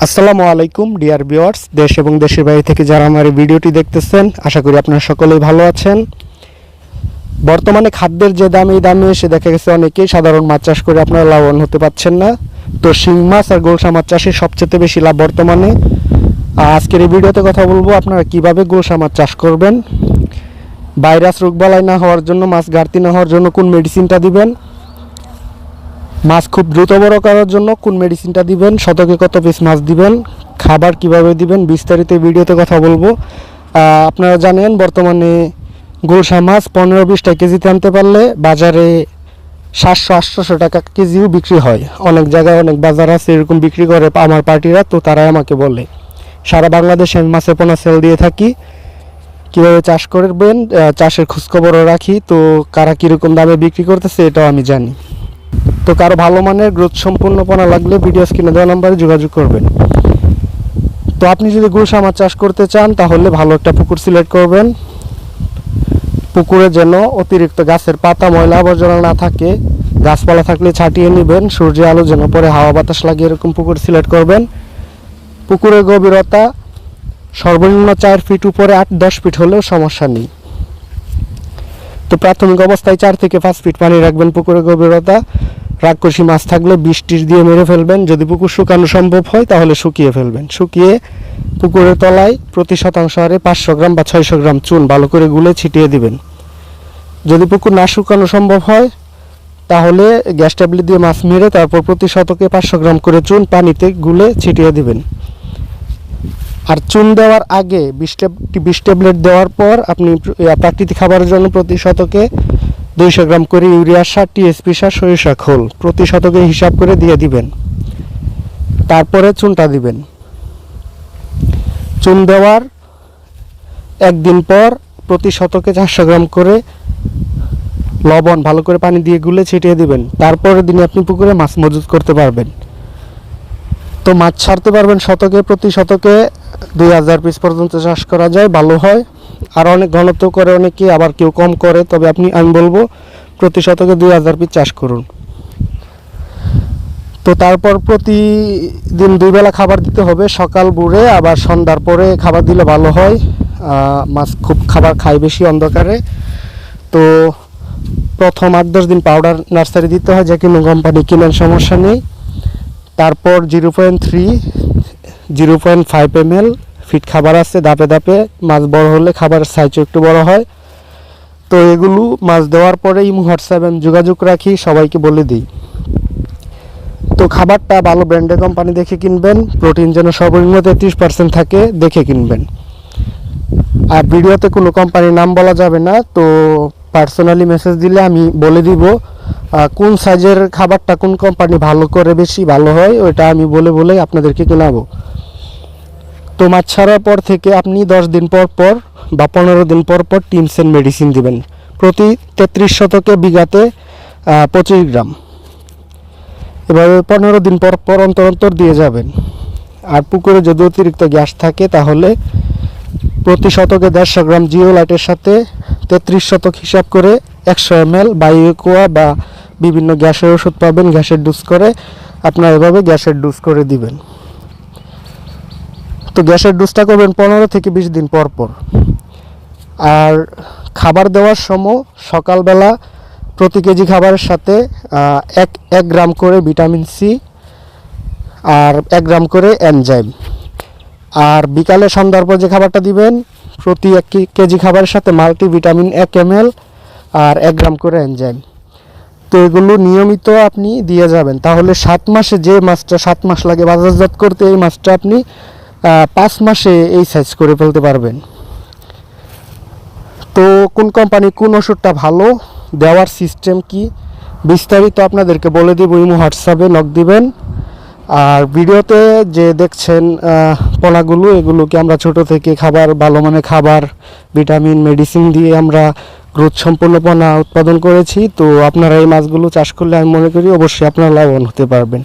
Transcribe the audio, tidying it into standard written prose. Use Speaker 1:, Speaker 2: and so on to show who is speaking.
Speaker 1: আসসালামু আলাইকুম dear viewers, দেশ এবং দেশের বাইরে থেকে যারা আমার এই ভিডিওটি দেখতেছেন, আশা করি আপনারা সকলেই ভালো আছেন। বর্তমানে খাদ্যের যে দাম, এই দামে এসে দেখা গেছে অনেকেই সাধারণ মাছ চাষ করে আপনারা লাভবান হতে পারছেন না। তো শিং মাছ আর গোলসা মাছ চাষে সবচেয়ে বেশি লাভ বর্তমানে। আজকের এই ভিডিওতে কথা বলবো আপনারা কিভাবে গোলসা মাছ চাষ করবেন, ভাইরাস রোগবালাই না হওয়ার জন্য, মাছ ঘাটতি না হওয়ার জন্য কোন মেডিসিনটা দিবেন, মাছ খুব দ্রুত বড় করার জন্য কোন মেডিসিনটা দিবেন, শতকে কত পিস মাছ দিবেন, খাবার কিভাবে দিবেন, বিস্তারিত ভিডিওতে কথা বলবো। আপনারা জানেন বর্তমানে গোলসা মাছ 15-20 কেজিতে আনতে পারলে বাজারে 700-800 টাকা কেজিও বিক্রি হয়। অনেক জায়গায় অনেক বাজার আছে এরকম বিক্রি করে আমার পার্টিরা, তো তারাই আমাকে বলে। সারা বাংলাদেশে আমি মাছের পোনা সেল দিয়ে থাকি। কীভাবে চাষ করবেন, চাষের খোঁজখবরও রাখি, তো কারা কীরকম দামে বিক্রি করতেছে এটাও আমি জানি। তো কারো ভালো মানের গ্রোথ সম্পূর্ণ পোনা লাগলে ভিডিও স্ক্রিনে দেওয়া নাম্বারে যোগাযোগ করবেন। তো আপনি যদি গোলসা মাছ চাষ করতে চান তাহলে ভালো একটা পুকুর সিলেক্ট করবেন। পুকুরে যেন অতিরিক্ত গাছের পাতা, ময়লা আবর্জনা না থাকে, গাছপালা থাকলে ছাটিয়ে নেবেন, সূর্যের আলো যেন পরে হাওয়া বাতাস লাগে এরকম পুকুর সিলেক্ট করবেন। পুকুরের গভীরতা সর্বনিম্ন 4 ফিট, উপরে 8-10 ফিট হলেও সমস্যা নেই। তো প্রাথমিক অবস্থায় 4 থেকে 5 ফিট পানি রাখবেন পুকুরের গভীরতা। রাক্ষসী মাছ থাকলে 20-30 দিয়ে মেরে ফেলবেন। যদি পুকুর শুকানো সম্ভব হয় তাহলে শুকিয়ে ফেলবেন। শুকিয়ে পুকুরের তলায় প্রতি শতাংশ হারে 500 গ্রাম বা 600 গ্রাম চুন ভালো করে গুলে ছিটিয়ে দিবেন। যদি পুকুর না শুকানো সম্ভব হয় তাহলে গ্যাস ট্যাবলেট দিয়ে মাছ মেরে তারপর প্রতি শতকে 500 গ্রাম করে চুন পানিতে গুলে ছিটিয়ে দিবেন। আর চুন দেওয়ার আগে 20 ট্যাবলেট দেওয়ার পর আপনি প্রাকৃতিক খাবারের জন্য প্রতি শতকে 200 গ্রাম করে ইউরিয়া সার, টিএসপি সার, সরিষা খোল প্রতি শতকে হিসাব করে দিয়ে দিবেন। তারপরে চুনটা দিবেন। চুন দেওয়ার একদিন পর প্রতি শতকে 400 গ্রাম করে লবণ ভালো করে পানি দিয়ে গুলে ছিটিয়ে দিবেন। তারপরের দিনে আপনি পুকুরে মাছ মজুত করতে পারবেন। তো মাছ ছাড়তে পারবেন শতকে, প্রতি শতকে 2000 পিস পর্যন্ত চাষ করা যায়, ভালো হয়। আর অনেক ঘনত্ব করে অনেকে, আবার কেউ কম করে, তবে আমি বলবো প্রতি শতকে 2000 পিস চাষ করুন। তো তারপর প্রতিদিন 2 বেলা খাবার দিতে হবে, সকাল ভোরে আবার সন্ধ্যার পরে খাবার দিলে ভালো হয়। মাছ খুব খাবার খায় বেশি অন্ধকারে। তো প্রথম 8-10 দিন পাউডার নার্সারি দিতে হয়, যে কোনো কোম্পানি কিনেন, সমস্যা নেই। তারপর 0.3, 0.5 ml ফিট খাবার আছে, ধাপে ধাপে মাছ বড় হলে খাবারের সাইজও একটু বড় হয়। তো এগুলো মাছ দেওয়ার পরে ইমো হোয়াটসঅ্যাপে আমি যোগাযোগ রাখি, সবাইকে বলে দিই। তো খাবারটা ভালো ব্র্যান্ডের কোম্পানি দেখে কিনবেন, প্রোটিন যেন সর্বনিম্ন 33% থাকে দেখে কিনবেন। আর ভিডিওতে কোনো কোম্পানির নাম বলা যাবে না, তো পার্সোনালি মেসেজ দিলে আমি বলে দিব কোন সাইজের খাবারটা কোন কোম্পানি ভালো করে বেশি ভালো হয়, ওইটা আমি বলে আপনাদেরকে কেনাবো। তো মাছ ছাড়ার পর থেকে আপনি 10 দিন পর পর বা 15 দিন পর পর টিমসেন মেডিসিন দিবেন। প্রতি 33 শতকে বিঘাতে 25 গ্রাম। এভাবে 15 দিন পর পর অন্তর দিয়ে যাবেন। আর পুকুরে যদি অতিরিক্ত গ্যাস থাকে তাহলে প্রতি শতকে 150 গ্রাম জিওলাইটের সাথে 33 শতক হিসাব করে 100 ml বায়োকোয়া বা বিভিন্ন গ্যাসের ওষুধ পাবেন, গ্যাসের ডোজ করে আপনারা এভাবে গ্যাসের ডোজ করে দিবেন। তো গ্যাসের ডোজটা করবেন 15 থেকে 20 দিন পর পর। আর খাবার দেওয়ার সময় সকালবেলা প্রতি কেজি খাবারের সাথে 1 গ্রাম করে ভিটামিন সি আর 1 গ্রাম করে এনজাইম। আর বিকালে সন্ধ্যার পর যে খাবারটা দিবেন প্রতি 1 কেজি খাবারের সাথে মাল্টিভিটামিন 1 ml আর 1 গ্রাম করে এনজাইম। তো এগুলো নিয়মিত আপনি দিয়ে যাবেন, তাহলে 7 মাসে যে মাছটা 7 মাস লাগে বাজারজাত করতে, এই মাছটা আপনি 5 মাসে এই সাইজ করে ফেলতে পারবেন। তো কোন কোম্পানি কোন ওষুধটা ভালো, দেওয়ার সিস্টেম কি, বিস্তারিত আপনাদেরকে বলে দিব। ইমো হোয়াটসঅ্যাপে নক দিবেন। আর ভিডিওতে যে দেখছেন পোনাগুলো, এগুলোকে আমরা ছোট থেকে খাবার, ভালো মানের খাবার, ভিটামিন, মেডিসিন দিয়ে আমরা গ্রোথ সম্পন্ন পোনা উৎপাদন করেছি। তো আপনারা এই মাছগুলো চাষ করলে আমি মনে করি অবশ্যই আপনারা লাভবান হতে পারবেন।